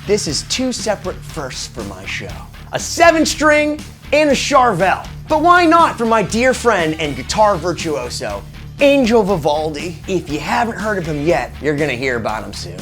This is two separate firsts for my show. A 7-string and a Charvel. But why not for my dear friend and guitar virtuoso, Angel Vivaldi? If you haven't heard of him yet, you're gonna hear about him soon.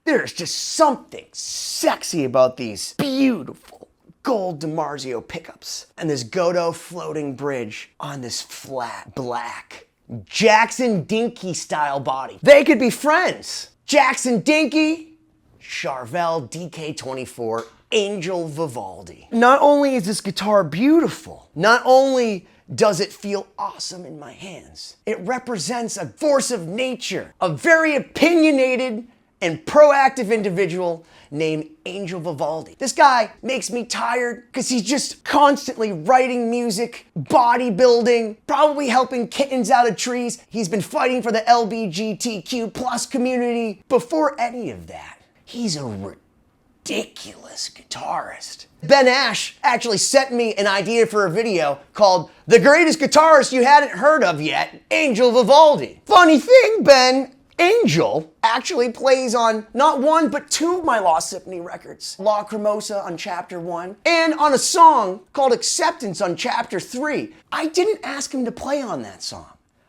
There's just something sexy about these beautiful gold DiMarzio pickups and this Godot floating bridge on this flat black Jackson Dinky style body. They could be friends. Jackson Dinky, Charvel DK-24, Angel Vivaldi. Not only is this guitar beautiful, not only does it feel awesome in my hands, it represents a force of nature, a very opinionated and proactive individual named Angel Vivaldi. This guy makes me tired because he's just constantly writing music, bodybuilding, probably helping kittens out of trees. He's been fighting for the LGBTQ+ community. Before any of that, he's a ridiculous guitarist. Ben Ash actually sent me an idea for a video called The Greatest Guitarist You Hadn't Heard of Yet, Angel Vivaldi. Funny thing, Ben, Angel actually plays on not one, but two of my Lost Symphony records. La Cremosa on Chapter 1, and on a song called Acceptance on Chapter 3. I didn't ask him to play on that song.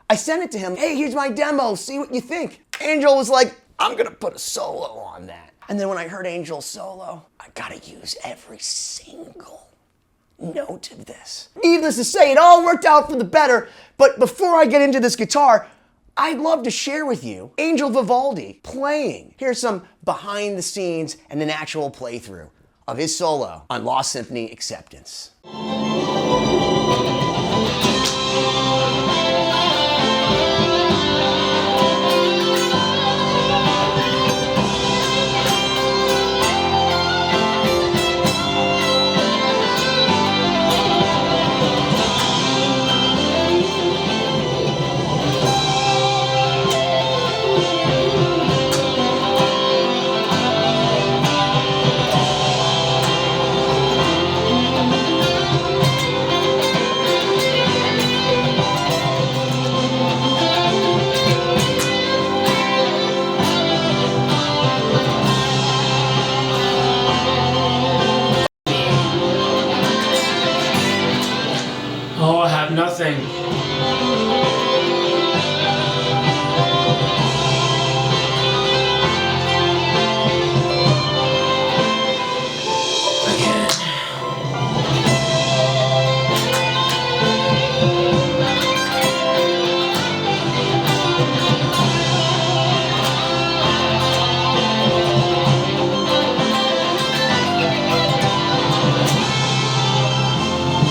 I sent it to him, hey, here's my demo, see what you think. Angel was like, I'm gonna put a solo on that. And then when I heard Angel's solo, I gotta use every single note of this. Needless to say, it all worked out for the better, but before I get into this guitar, I'd love to share with you Angel Vivaldi playing. Here's some behind the scenes and an actual playthrough of his solo on Lost Symphony Acceptance. Oh, I have nothing.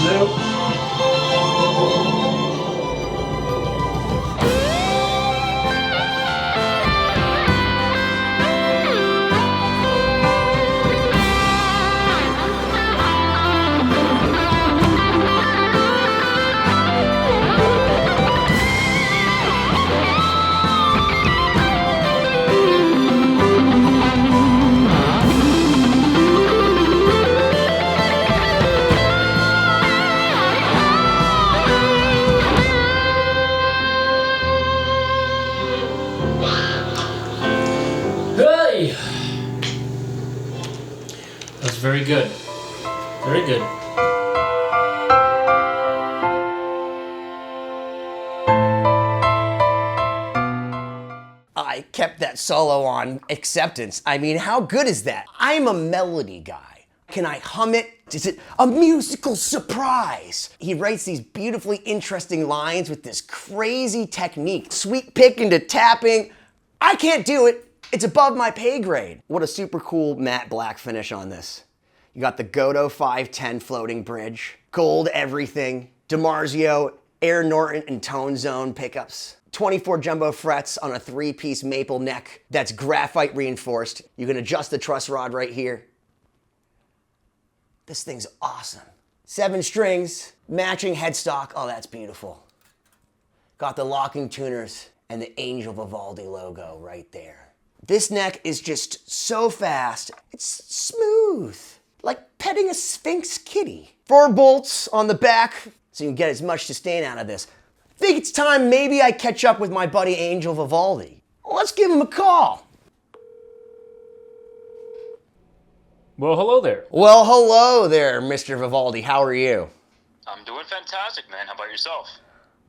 Nope. Hey! That's very good. Very good. I kept that solo on Acceptance. I mean, how good is that? I'm a melody guy. Can I hum it? Is it a musical surprise? He writes these beautifully interesting lines with this crazy technique. Sweep pick into tapping. I can't do it. It's above my pay grade. What a super cool matte black finish on this. You got the Godot 510 floating bridge, gold everything, DiMarzio, Air Norton and Tone Zone pickups, 24 jumbo frets on a 3-piece maple neck that's graphite reinforced. You can adjust the truss rod right here. This thing's awesome. 7 strings, matching headstock. Oh, that's beautiful. Got the locking tuners and the Angel Vivaldi logo right there. This neck is just so fast. It's smooth, like petting a Sphinx kitty. 4 bolts on the back, so you can get as much sustain out of this. Think it's time maybe I catch up with my buddy Angel Vivaldi. Let's give him a call. Well, hello there. Well, hello there, Mr. Vivaldi. How are you? I'm doing fantastic, man. How about yourself?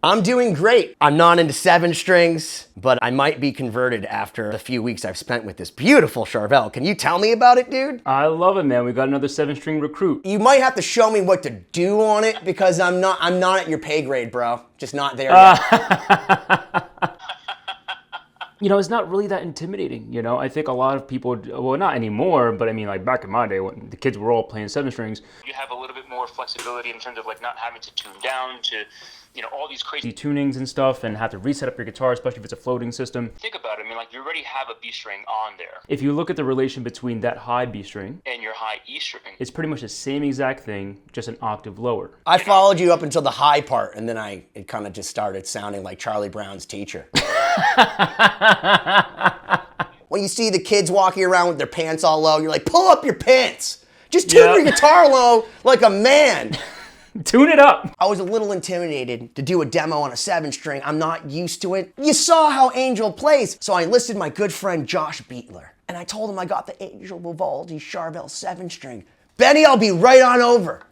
I'm doing great. I'm not into 7 strings, but I might be converted after the few weeks I've spent with this beautiful Charvel. Can you tell me about it, dude? I love it, man. We got another 7-string recruit. You might have to show me what to do on it because I'm not at your pay grade, bro. Just not there yet. You know, it's not really that intimidating, you know? I think a lot of people, well, not anymore, but I mean, like back in my day when the kids were all playing 7 strings. You have a little bit more flexibility in terms of like not having to tune down to, you know, all these crazy Tunings and stuff and have to reset up your guitar, especially if it's a floating system. Think about it. I mean, like you already have a B string on there If you look at the relation between that high B string, and your high E string. it's pretty much the same exact thing, just an octave lower. I followed you up until the high part, and then it kind of just started sounding like Charlie Brown's teacher. When you see the kids walking around with their pants all low, you're like, pull up your pants. Just tune your guitar low like a man. Tune it up. I was a little intimidated to do a demo on a 7-string. I'm not used to it. You saw how Angel plays, so I enlisted my good friend Josh Beatler, and I told him I got the Angel Vivaldi Charvel 7-string. Benny, I'll be right on over.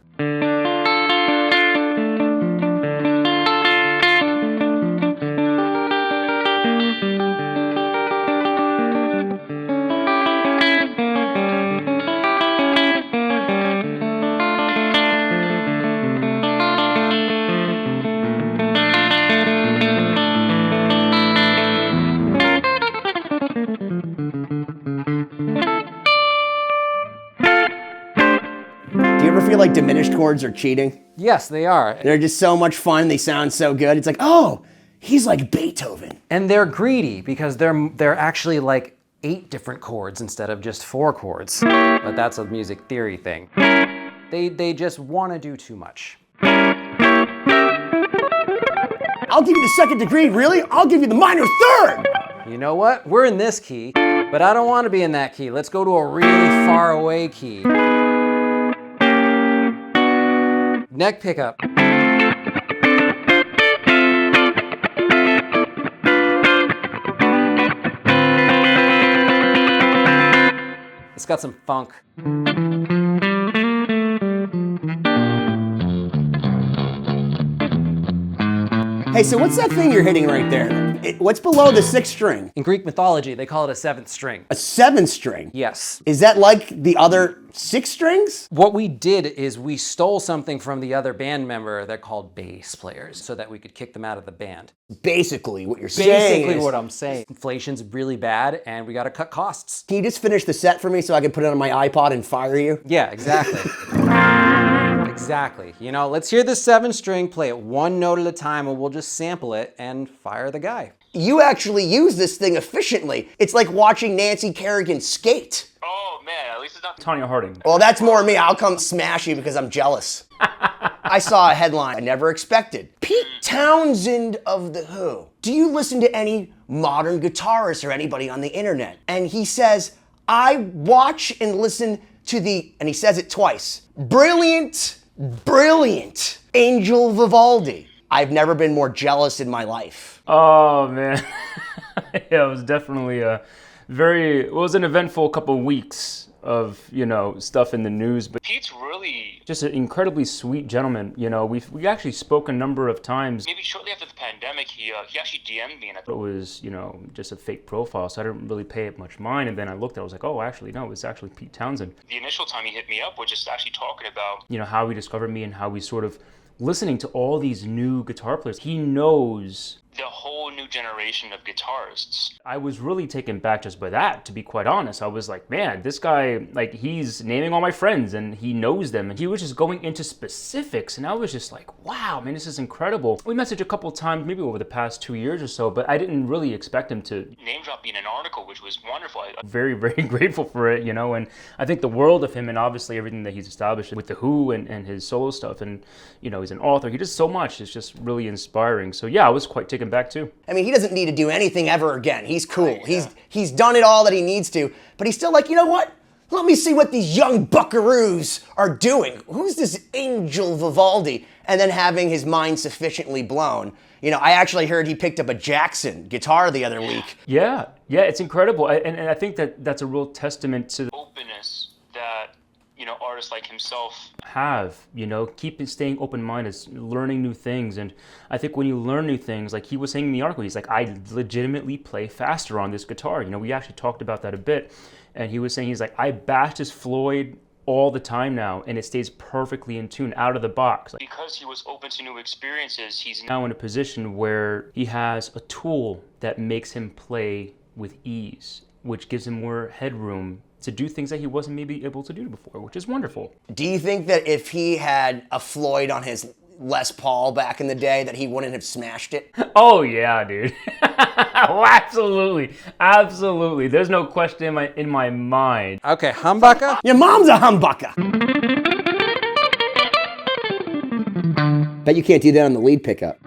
Do you ever feel like diminished chords are cheating? Yes, they are. They're just so much fun, they sound so good. It's like, oh, he's like Beethoven. And they're greedy because they're actually like 8 different chords instead of just 4 chords. But that's a music theory thing. They just want to do too much. I'll give you the 2nd degree, really? I'll give you the minor 3rd. You know what? We're in this key, but I don't want to be in that key. Let's go to a really far away key. Neck pickup. It's got some funk. Hey, so what's that thing you're hitting right there? What's below the 6th string? In Greek mythology, they call it a 7th string. A 7th string? Yes. Is that like the other 6 strings? What we did is we stole something from the other band member they're called bass players so that we could kick them out of the band. Basically, what you're saying Basically is... what I'm saying. Inflation's really bad and we gotta cut costs. Can you just finish the set for me so I can put it on my iPod and fire you? Yeah, exactly. Exactly. You know, let's hear this 7-string, play it 1 note at a time and we'll just sample it and fire the guy. You actually use this thing efficiently. It's like watching Nancy Kerrigan skate. Oh man, at least it's not Tanya Harding. Well, that's more me. I'll come smash you because I'm jealous. I saw a headline I never expected. Pete Townshend of The Who. Do you listen to any modern guitarists or anybody on the internet? And he says, I watch and listen to and he says it twice, brilliant Angel Vivaldi. I've never been more jealous in my life. Oh, man. Yeah, it was definitely it was an eventful couple of weeks of, you know, stuff in the news. But Pete's really just an incredibly sweet gentleman. You know, we actually spoke a number of times. maybe shortly after the pandemic he actually DM'd me and It was, you know, just a fake profile, so I didn't really pay it much mind. And then I looked, I was like, oh, actually, no, it's actually Pete Townshend. the initial time he hit me up was just actually talking about You know, how he discovered me and how we sort of listening to all these new guitar players. He knows the whole new generation of guitarists. I was really taken back just by that, to be quite honest. I was like, man, this guy, like, he's naming all my friends and he knows them. And he was just going into specifics. And I was just like, wow, man, this is incredible. We messaged a couple times, maybe over the past 2 years or so, but I didn't really expect him to. Name drop me in an article, which was wonderful. Very, very grateful for it, you know, and I think the world of him and obviously everything that he's established with The Who and his solo stuff. And, you know, he's an author. He does so much. It's just really inspiring. So yeah, I was quite taken back too. I mean, he doesn't need to do anything ever again. He's cool. He's done it all that he needs to, but he's still like, you know what? Let me see what these young buckaroos are doing. Who's this Angel Vivaldi? And then having his mind sufficiently blown You know, I actually heard he picked up a Jackson guitar the other week. Yeah, it's incredible. And I think that that's a real testament to the Openness that, you know, artists like himself keep staying open-minded, learning new things. And I think when you learn new things, like he was saying in the article, he's like, I legitimately play faster on this guitar. You know, we actually talked about that a bit. And he was saying, he's like, I bash this Floyd all the time now, and it stays perfectly in tune out of the box. Like, because he was open to new experiences, he's now in a position where he has a tool that makes him play with ease, which gives him more headroom to do things that he wasn't maybe able to do before, which is wonderful. Do you think that if he had a Floyd on his Les Paul back in the day, that he wouldn't have smashed it? Oh yeah, dude. Oh, absolutely. There's no question in my mind. Okay, humbucker. Your mom's a humbucker. Bet you can't do that on the lead pickup.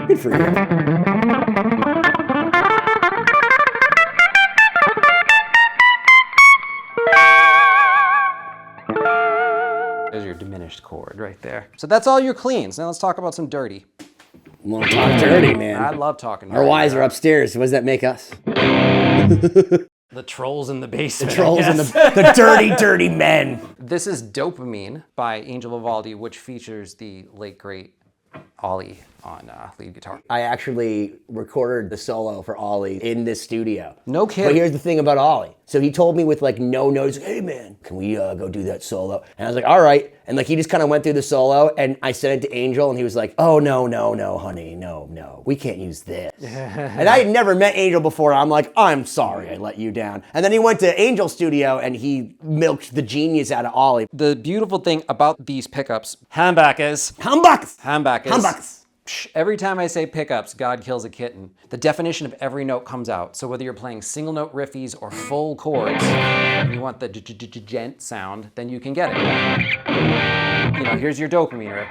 Good for you. There's your diminished chord right there. So that's all your cleans. Now let's talk about some dirty. Want to talk dirty, man. I love talking dirty. Our wives are upstairs. What does that make us? The trolls in the basement. The trolls and the dirty, dirty men. This is Dopamine by Angel Vivaldi, which features the late, great Ollie on lead guitar. I actually recorded the solo for Ollie in this studio. No kidding. But here's the thing about Ollie. So he told me with like no notes, hey man, can we go do that solo? And I was like, all right. And like he just kind of went through the solo, and I sent it to Angel, and he was like, oh no, honey, no, we can't use this. And I had never met Angel before. I'm like, I'm sorry I let you down. And then he went to Angel's studio and he milked the genius out of Ollie. The beautiful thing about these pickups, humbuckers. Every time I say pickups, God kills a kitten. The definition of every note comes out. So whether you're playing single note riffies or full chords, and you want the gent sound, then you can get it. You know, here's your Dopamine riff.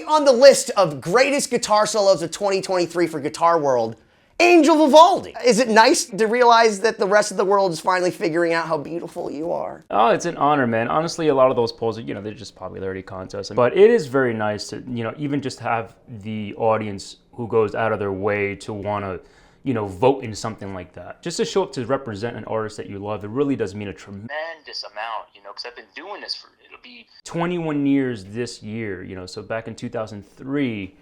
On the list of greatest guitar solos of 2023 for Guitar World, Angel Vivaldi. Is it nice to realize that the rest of the world is finally figuring out how beautiful you are? Oh, it's an honor, man. Honestly, a lot of those polls, they're just popularity contests. But it is very nice to, even just have the audience who goes out of their way to want to, vote in something like that. Just to show up to represent an artist that you love, it really does mean a tremendous amount, because I've been doing this it'll be 21 years this year, so back in 2003,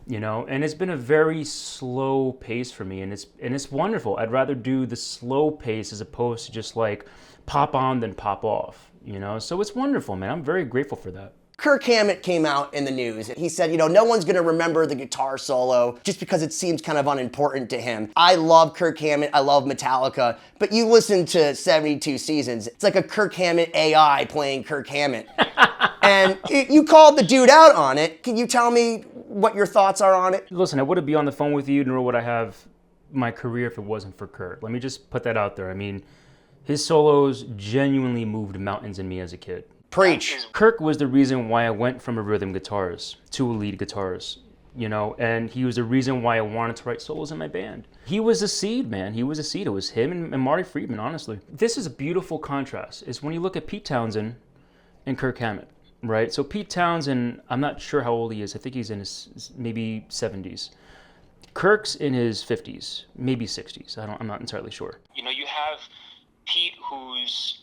and it's been a very slow pace for me, and it's wonderful. I'd rather do the slow pace as opposed to just like pop on than pop off, so it's wonderful, man. I'm very grateful for that. Kirk Hammett came out in the news. He said, no one's going to remember the guitar solo just because it seems kind of unimportant to him. I love Kirk Hammett. I love Metallica. But you listen to 72 Seasons. It's like a Kirk Hammett AI playing Kirk Hammett. And you called the dude out on it. Can you tell me what your thoughts are on it? Listen, I wouldn't be on the phone with you, nor would I have my career if it wasn't for Kirk. Let me just put that out there. I mean, his solos genuinely moved mountains in me as a kid. Preach. Kirk was the reason why I went from a rhythm guitarist to a lead guitarist, and he was the reason why I wanted to write solos in my band. He was a seed, man. He was a seed. It was him and Marty Friedman, honestly. This is a beautiful contrast. Is when you look at Pete Townshend and Kirk Hammett, right? So Pete Townshend, I'm not sure how old he is. I think he's in his maybe 70s. Kirk's in his 50s, maybe 60s. I'm not entirely sure. You have Pete, who's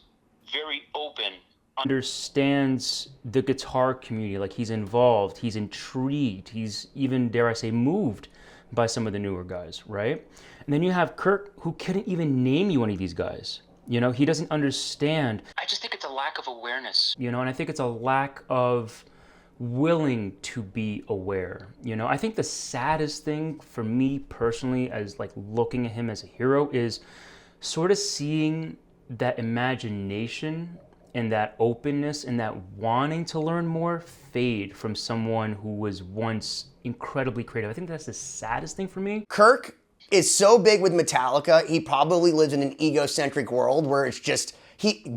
very open, understands the guitar community, like he's involved, he's intrigued, he's even, dare I say, moved by some of the newer guys, right? And then you have Kirk, who couldn't even name you any of these guys. You know, he doesn't understand. I just think it's a lack of awareness. You know, and I think it's a lack of willing to be aware. You know, I think the saddest thing for me personally, as like looking at him as a hero, is sort of seeing that imagination and that openness and that wanting to learn more fade from someone who was once incredibly creative. I think that's the saddest thing for me. Kirk is so big with Metallica, he probably lives in an egocentric world where it's just,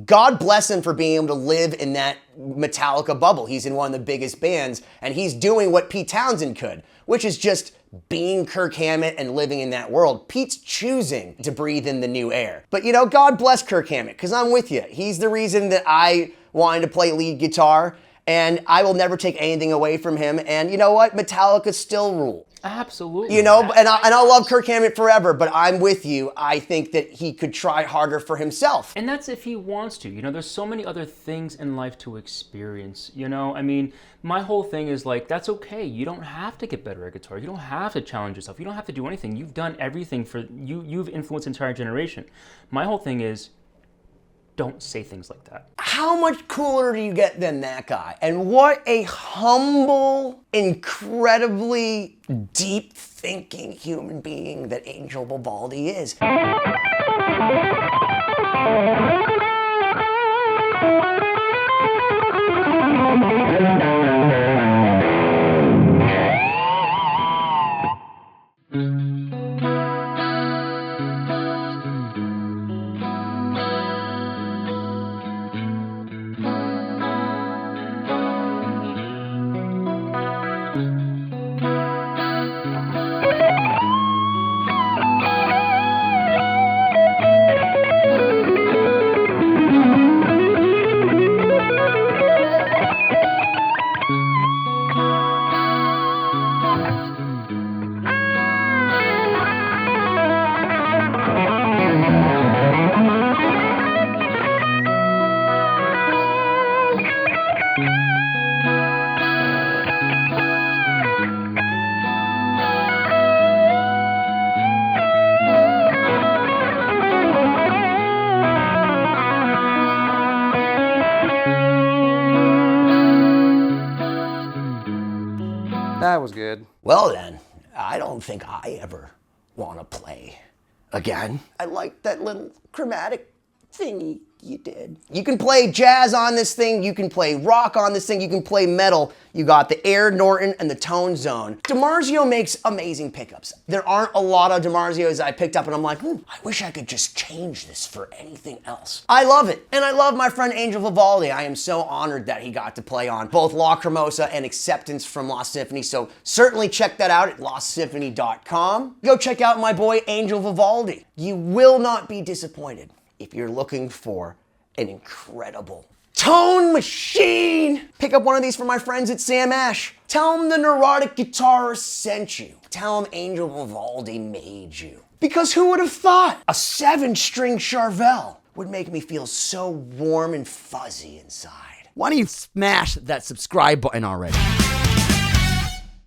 God bless him for being able to live in that Metallica bubble. He's in one of the biggest bands, and he's doing what Pete Townsend could, which is just being Kirk Hammett and living in that world. Pete's choosing to breathe in the new air. But you know, God bless Kirk Hammett, because I'm with you. He's the reason that I wanted to play lead guitar, and I will never take anything away from him. And you know what? Metallica still rule. Absolutely. You know, and I'll love Kirk Hammett forever, but I'm with you. I think that he could try harder for himself. And that's if he wants to. You know, there's so many other things in life to experience. You know, I mean, my whole thing is like, that's okay. You don't have to get better at guitar. You don't have to challenge yourself. You don't have to do anything. You've done everything for you. You've influenced an entire generation. My whole thing is, don't say things like that. How much cooler do you get than that guy? And what a humble, incredibly deep-thinking human being that Angel Vivaldi is. That was good. Well then, I don't think I ever want to play again. I like that little chromatic thingy you did. You can play jazz on this thing, you can play rock on this thing, you can play metal. You got the Air Norton and the Tone Zone. DiMarzio makes amazing pickups. There aren't a lot of DiMarzios I picked up and I'm like, I wish I could just change this for anything else. I love it. And I love my friend Angel Vivaldi. I am so honored that he got to play on both La Cremosa and Acceptance from Lost Symphony. So certainly check that out at lostsymphony.com. Go check out my boy Angel Vivaldi. You will not be disappointed if you're looking for an incredible tone machine. Pick up one of these for my friends at Sam Ash. Tell them the Neurotic Guitarist sent you. Tell them Angel Vivaldi made you. Because who would have thought a 7-string Charvel would make me feel so warm and fuzzy inside? Why don't you smash that subscribe button already?